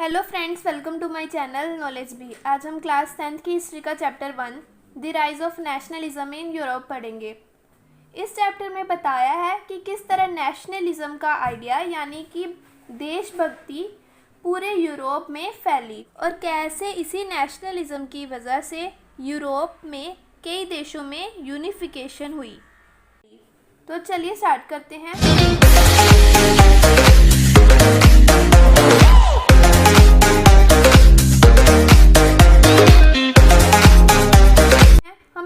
Hello friends, welcome to my channel knowledge B. आज हम class 10th की history का chapter 1 the rise of nationalism in Europe पढ़ेंगे। इस चैप्टर में बताया है कि किस तरह नेशनलिज्म का आइडिया यानी कि देशभक्ति पूरे यूरोप में फैली और कैसे इसी नेशनलिज्म की वजह से यूरोप में कई देशों में यूनिफिकेशन हुई। तो चलिए स्टार्ट करते हैं।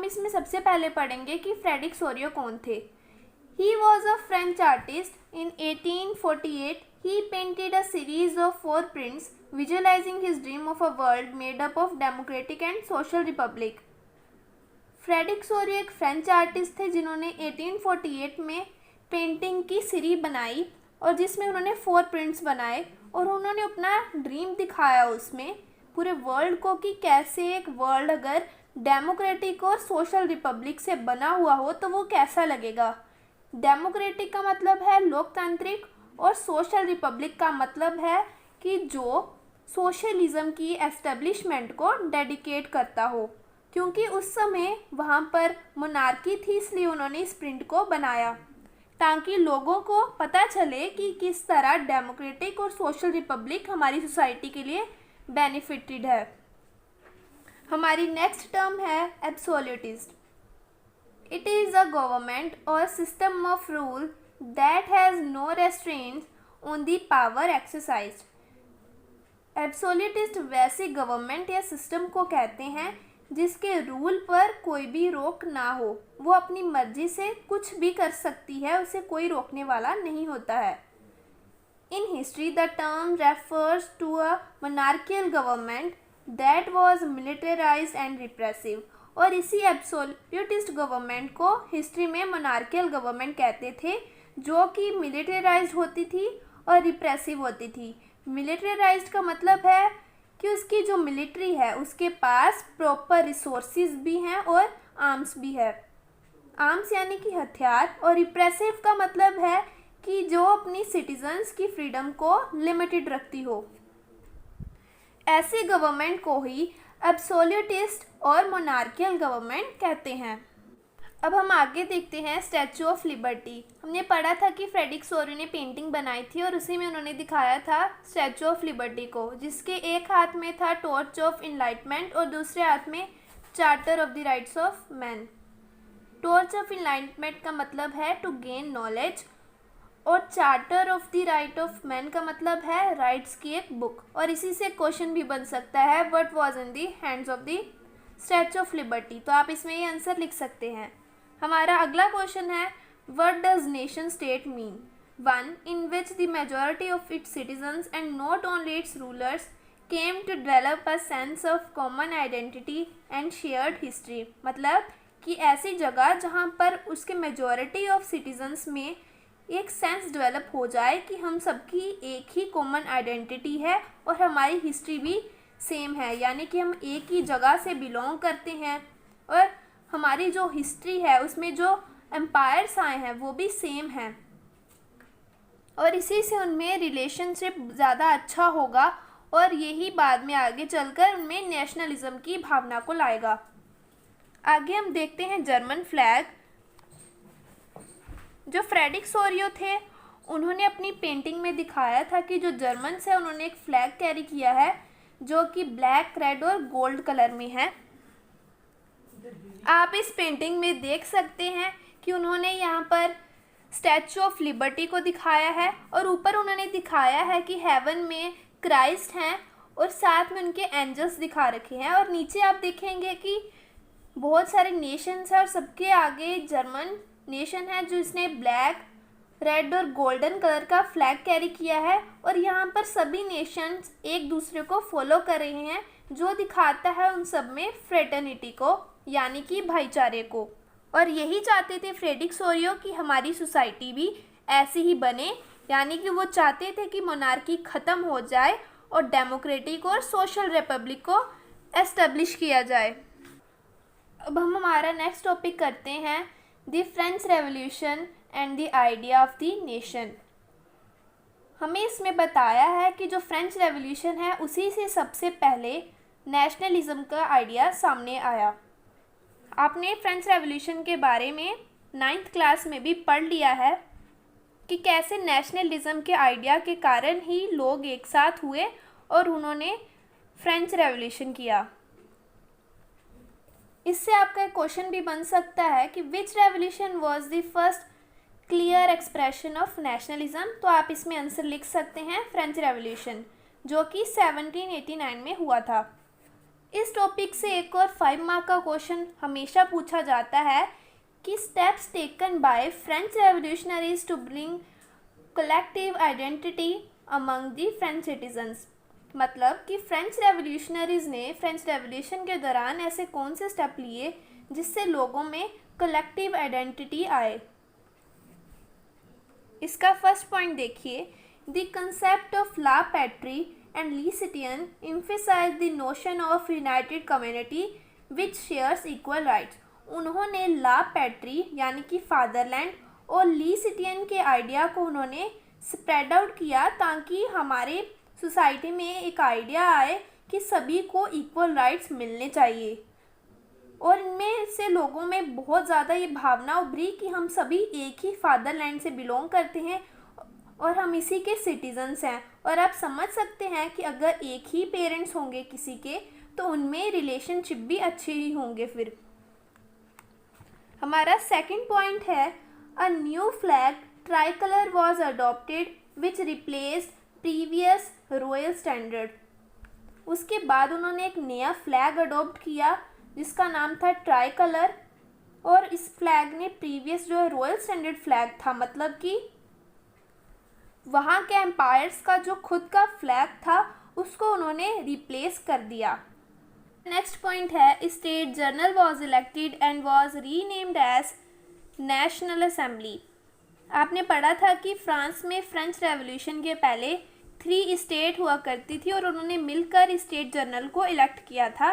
इसमें सबसे पहले पढ़ेंगे कि फ्रेडरिक सोरियो कौन थे। He was a French artist. In 1848 he painted a series of 4 prints visualising his dream of a world made up of democratic and social Republic. Frederick Sorio एक फ्रेंच आर्टिस्ट थे जिन्होंने 1848 में painting की series बनाई और जिसमें उन्होंने 4 prints बनाए और उन्होंने अपना ड्रीम दिखाया उसमें पूरे वर्ल्ड को कि कैसे एक वर्ल्ड अगर डेमोक्रेटिक और सोशल रिपब्लिक से बना हुआ हो तो वो कैसा लगेगा। डेमोक्रेटिक का मतलब है लोकतांत्रिक और सोशल रिपब्लिक का मतलब है कि जो सोशलिज्म की एस्टेब्लिशमेंट को डेडिकेट करता हो, क्योंकि उस समय वहाँ पर मोनार्की थी इसलिए उन्होंने इस प्रिंट को बनाया ताकि लोगों को पता चले कि किस तरह डेमोक्रेटिक और सोशल रिपब्लिक हमारी सोसाइटी के लिए बेनिफिटेड है। हमारी नेक्स्ट टर्म है absolutist. It is a government और system of rule that has no restraints on the power exercised. Absolutist वैसे गवर्नमेंट या सिस्टम को कहते हैं जिसके रूल पर कोई भी रोक ना हो, वो अपनी मर्जी से कुछ भी कर सकती है, उसे कोई रोकने वाला नहीं होता है। In history the term refers to a monarchical government that was militarized and repressive. और इसी एब्सोल्यूटिस्ट गवर्नमेंट को हिस्ट्री में मोनार्कियल गवर्नमेंट कहते थे जो कि मिलिटराइज्ड होती थी और रिप्रेसिव होती थी। मिलिटराइज्ड का मतलब है कि उसकी जो मिलिट्री है उसके पास प्रॉपर रिसोर्सेज भी हैं और आर्म्स भी है। आर्म्स यानी कि हथियार। और रिप्रेसिव का मतलब है कि जो अपनी सिटीजन्स की फ्रीडम को लिमिटेड रखती हो। ऐसे गवर्नमेंट को ही एब्सोल्यूटिस्ट और मोनार्कियल गवर्नमेंट कहते हैं। अब हम आगे देखते हैं स्टैचू ऑफ लिबर्टी। हमने पढ़ा था कि फ्रेडरिक सोरियो ने पेंटिंग बनाई थी और उसी में उन्होंने दिखाया था स्टैचू ऑफ लिबर्टी को, जिसके एक हाथ में था टॉर्च ऑफ इनलाइटमेंट और दूसरे हाथ में charter of the rights of man. Torch of enlightenment का मतलब है टू गेन नॉलेज और charter of the right of man का मतलब है राइट्स की एक बुक। और इसी से क्वेश्चन भी बन सकता है what was in the hands of the statue of liberty, तो आप इसमें ये आंसर लिख सकते हैं। हमारा अगला क्वेश्चन है what does nation state mean. 1 in which the majority of its citizens and not only its rulers came to develop a sense of common identity and shared history. मतलब कि ऐसी जगह जहाँ पर उसके मेजॉरिटी ऑफ सिटीजन्स में एक sense develop हो जाए कि हम सबकी एक ही कॉमन आइडेंटिटी है और हमारी हिस्ट्री भी सेम है, यानी कि हम एक ही जगह से बिलोंग करते हैं और हमारी जो हिस्ट्री है उसमें जो एम्पायर्स आए हैं वो भी सेम हैं और इसी से उनमें रिलेशनशिप ज़्यादा अच्छा होगा और यही बाद में आगे चलकर उनमें नेशनलिज्म की भावना को लाएगा। आगे हम देखते हैं जर्मन फ्लैग। जो फ्रेडरिक सोरियो थे उन्होंने अपनी पेंटिंग में दिखाया था कि जो जर्मन्स है उन्होंने एक फ्लैग कैरी किया है जो कि ब्लैक, रेड और गोल्ड कलर में है। आप इस पेंटिंग में देख सकते हैं कि उन्होंने यहाँ पर स्टैचू ऑफ लिबर्टी को दिखाया है और ऊपर उन्होंने दिखाया है कि हेवन में क्राइस्ट हैं और साथ में उनके एंजल्स दिखा रखे हैं। और नीचे आप देखेंगे कि बहुत सारे नेशंस हैं और सबके आगे जर्मन नेशन है जो इसने ब्लैक, रेड और गोल्डन कलर का फ्लैग कैरी किया है और यहाँ पर सभी नेशंस एक दूसरे को फॉलो कर रहे हैं जो दिखाता है उन सब में फ्रेटर्निटी को यानी कि भाईचारे को। और यही चाहते थे फ्रेडरिक सोरियो कि हमारी सोसाइटी भी ऐसी ही बने, यानी कि वो चाहते थे कि मोनार्की ख़त्म हो जाए और डेमोक्रेटिक और सोशल रिपब्लिक को एस्टेब्लिश किया जाए। अब हम हमारा नेक्स्ट टॉपिक करते हैं the French revolution and the idea of the nation. हमें इसमें बताया है कि जो फ्रेंच रेवोल्यूशन है उसी से सबसे पहले नेशनलिज्म का आइडिया सामने आया। आपने फ्रेंच रेवोल्यूशन के बारे में 9th क्लास में भी पढ़ लिया है कि कैसे नेशनलिज्म के आइडिया के कारण ही लोग एक साथ हुए और उन्होंने फ्रेंच रेवोल्यूशन किया। इससे आपका एक क्वेश्चन भी बन सकता है कि which revolution was the first clear expression of nationalism. तो आप इसमें आंसर लिख सकते हैं फ्रेंच रेवोल्यूशन, जो कि 1789 में हुआ था। इस टॉपिक से एक और 5 मार्क का क्वेश्चन हमेशा पूछा जाता है कि steps taken by French revolutionaries to bring collective identity among the French citizens. मतलब कि फ्रेंच रेवोल्यूशनरीज ने फ्रेंच रेवोल्यूशन के दौरान ऐसे कौन से स्टेप लिए जिससे लोगों में कलेक्टिव आइडेंटिटी आए। इसका फर्स्ट पॉइंट देखिए, the concept of la patrie and le citoyen emphasize the notion of united community which shares equal rights. उन्होंने ला पैट्री यानी कि फादरलैंड और लीसिटियन के आइडिया को उन्होंने स्प्रेड आउट किया ताकि हमारे सोसाइटी में एक आइडिया आए कि सभी को इक्वल राइट्स मिलने चाहिए। और इनमें से लोगों में बहुत ज़्यादा ये भावना उभरी कि हम सभी एक ही फादरलैंड से बिलोंग करते हैं और हम इसी के सिटीजन्स हैं। और आप समझ सकते हैं कि अगर एक ही पेरेंट्स होंगे किसी के तो उनमें रिलेशनशिप भी अच्छे ही होंगे। फिर हमारा सेकंड पॉइंट है, a new flag tricolour was adopted which replaced previous royal standard. उसके बाद उन्होंने एक नया फ्लैग अडॉप्ट किया जिसका नाम था ट्राई कलर, और इस फ्लैग ने प्रीवियस जो रॉयल स्टैंडर्ड फ्लैग था, मतलब कि वहाँ के एम्पायर्स का जो खुद का फ्लैग था उसको उन्होंने रिप्लेस कर दिया। नेक्स्ट पॉइंट है, state general was elected and was renamed as national assembly. आपने पढ़ा था कि फ्रांस में फ्रेंच रेवोल्यूशन के पहले 3 स्टेट हुआ करती थी और उन्होंने मिलकर स्टेट जर्नल को इलेक्ट किया था,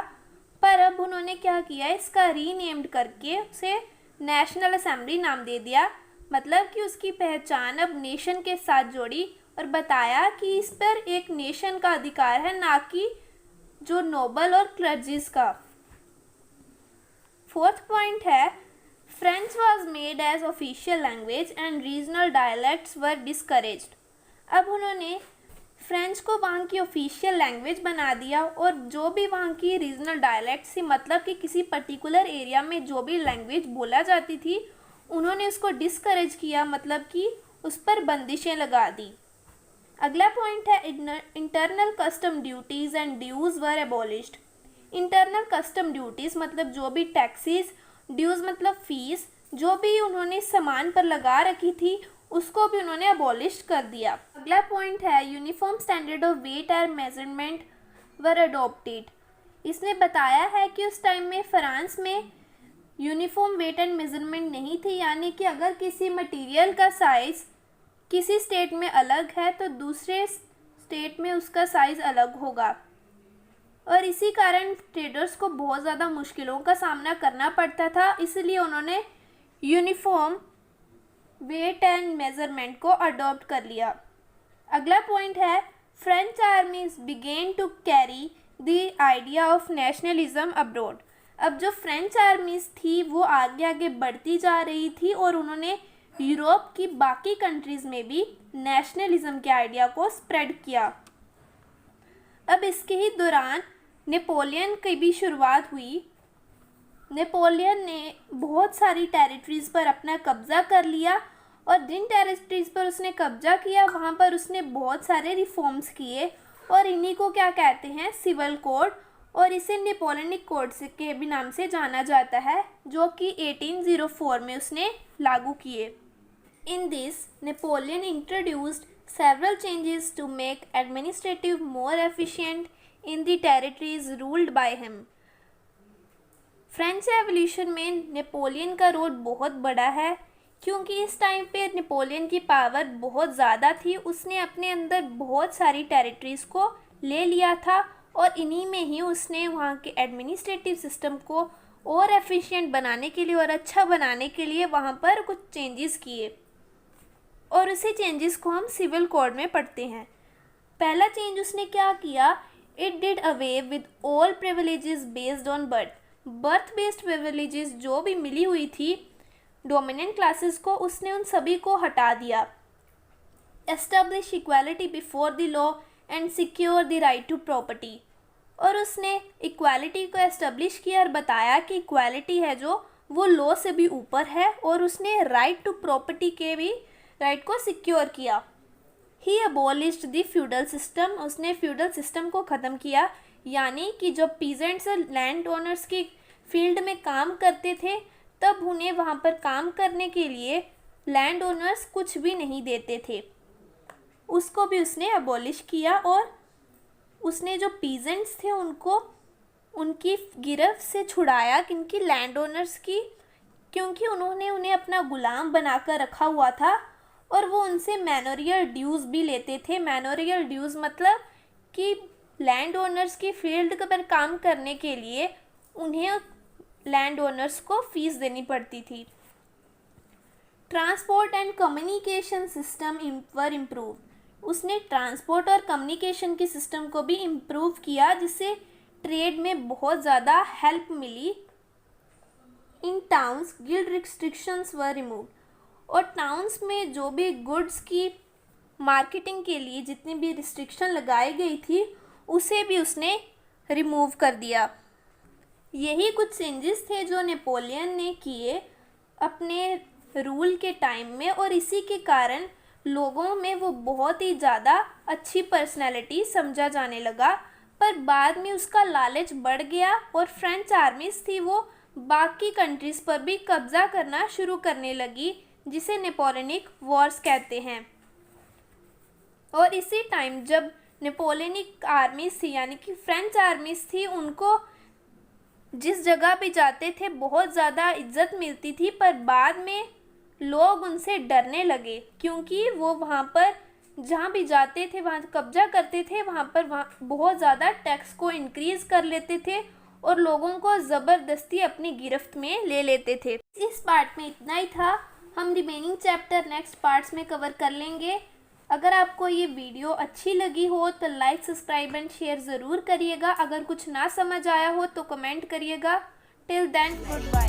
पर अब उन्होंने क्या किया, इसका रीनेम्ड करके उसे नेशनल असेंबली नाम दे दिया। मतलब कि उसकी पहचान अब नेशन के साथ जोड़ी और बताया कि इस पर एक नेशन का अधिकार है, ना कि जो नोबल और क्लर्जीज का। फोर्थ पॉइंट है, French was made as official language and regional dialects were discouraged. अब उन्होंने फ्रेंच को वहाँ की ऑफिशियल लैंग्वेज बना दिया और जो भी वहाँ की रीजनल डायलेक्ट्स थी, मतलब कि किसी पर्टिकुलर एरिया में जो भी लैंग्वेज बोला जाती थी, उन्होंने उसको डिस्करेज किया, मतलब कि उस पर बंदिशें लगा दी। अगला पॉइंट है, internal custom duties and dues were abolished. Internal custom duties मतलब जो भी टैक्सीज, ड्यूज़ मतलब फीस, जो भी उन्होंने सामान पर लगा रखी थी उसको भी उन्होंने अबॉलिश कर दिया। अगला पॉइंट है, uniform standard of weight and measurement were adopted. इसने बताया है कि उस टाइम में फ्रांस में यूनिफॉर्म वेट एंड मेजरमेंट नहीं थी, यानी कि अगर किसी मटेरियल का साइज़ किसी स्टेट में अलग है तो दूसरे स्टेट में उसका साइज़ अलग होगा, और इसी कारण ट्रेडर्स को बहुत ज़्यादा मुश्किलों का सामना करना पड़ता था। इसलिए उन्होंने यूनिफॉर्म वेट एंड मेजरमेंट को अडॉप्ट कर लिया। अगला पॉइंट है, French armies began to carry the idea of nationalism abroad. अब जो फ्रेंच आर्मीज थी वो आगे आगे बढ़ती जा रही थी और उन्होंने यूरोप की बाकी कंट्रीज़ में भी नेशनलिज्म के आइडिया को स्प्रेड किया। अब इसके ही दौरान नेपोलियन की भी शुरुआत हुई। नेपोलियन ने बहुत सारी टेरिटरीज़ पर अपना कब्ज़ा कर लिया और जिन टेरिटरीज़ पर उसने कब्ज़ा किया वहाँ पर उसने बहुत सारे रिफॉर्म्स किए और इन्हीं को क्या कहते हैं, सिविल कोड, और इसे नेपोलियनिक कोड से के भी नाम से जाना जाता है, जो कि 1804 में उसने लागू किए। In this Napoleon introduced several changes to make administrative more efficient in the territories ruled by him. French revolution में नेपोलियन का रोल बहुत बड़ा है, क्योंकि इस टाइम पे नेपोलियन की पावर बहुत ज़्यादा थी। उसने अपने अंदर बहुत सारी टेरिटरीज़ को ले लिया था और इन्हीं में ही उसने वहाँ के एडमिनिस्ट्रेटिव सिस्टम को और एफिशिएंट बनाने के लिए और अच्छा बनाने के लिए वहाँ पर कुछ चेंजेस किए। और उसी चेंजेस को हम सिविल कोड में पढ़ते हैं। पहला चेंज उसने क्या किया, it did away with all privileges based on birth based privileges जो भी मिली हुई थी डोमिनेंट क्लासेस को, उसने उन सभी को हटा दिया। Establish equality before the law and secure the right to property, और उसने इक्वालिटी को एस्टेब्लिश किया और बताया कि इक्वालिटी है जो वो लॉ से भी ऊपर है, और उसने राइट टू प्रॉपर्टी के भी राइट को सिक्योर किया। ही अबॉलिश्ड द फ्यूडल सिस्टम, उसने फ्यूडल सिस्टम को ख़त्म किया, यानी कि जब पीजेंट्स लैंड ओनर्स की फील्ड में काम करते थे तब उन्हें वहाँ पर काम करने के लिए लैंड ओनर्स कुछ भी नहीं देते थे, उसको भी उसने अबॉलिश किया। और उसने जो पीजेंट्स थे उनको उनकी गिरफ्त से छुड़ाया, किनकी, लैंड ओनर्स की, क्योंकि उन्होंने उन्हें अपना गुलाम बनाकर रखा हुआ था और वो उनसे मैनोरियल ड्यूज़ भी लेते थे। मैनोरियल ड्यूज़ मतलब कि लैंड ओनर्स की फील्ड पर काम करने के लिए उन्हें लैंड ओनर्स को फीस देनी पड़ती थी। Transport and communication system were improve, उसने ट्रांसपोर्ट और कम्युनिकेशन के सिस्टम को भी इम्प्रूव किया, जिससे ट्रेड में बहुत ज़्यादा हेल्प मिली। In towns guild restrictions were removed, और टाउन्स में जो भी गुड्स की मार्केटिंग के लिए जितनी भी रिस्ट्रिक्शन लगाई गई थी उसे भी उसने रिमूव कर दिया। यही कुछ चेंजेस थे जो नेपोलियन ने किए अपने रूल के टाइम में, और इसी के कारण लोगों में वो बहुत ही ज़्यादा अच्छी पर्सनैलिटी समझा जाने लगा। पर बाद में उसका लालच बढ़ गया और फ्रेंच आर्मीज़ थी वो बाकी कंट्रीज़ पर भी कब्ज़ा करना शुरू करने लगी, जिसे नेपोलियनिक वॉर्स कहते हैं। और इसी टाइम जब नेपोलियनिक आर्मीज़ थी यानी कि फ्रेंच आर्मीज़ थी, उनको जिस जगह पे जाते थे बहुत ज़्यादा इज्जत मिलती थी, पर बाद में लोग उनसे डरने लगे, क्योंकि वो वहाँ पर जहाँ भी जाते थे वहाँ कब्जा करते थे, वहाँ बहुत ज़्यादा टैक्स को इंक्रीज़ कर लेते थे और लोगों को ज़बरदस्ती अपनी गिरफ्त में ले लेते थे। इस पार्ट में इतना ही था, हम रिमेनिंग चैप्टर नेक्स्ट पार्ट्स में कवर कर लेंगे। अगर आपको ये वीडियो अच्छी लगी हो तो लाइक, सब्सक्राइब एंड शेयर ज़रूर करिएगा। अगर कुछ ना समझ आया हो तो कमेंट करिएगा। Till then, good bye.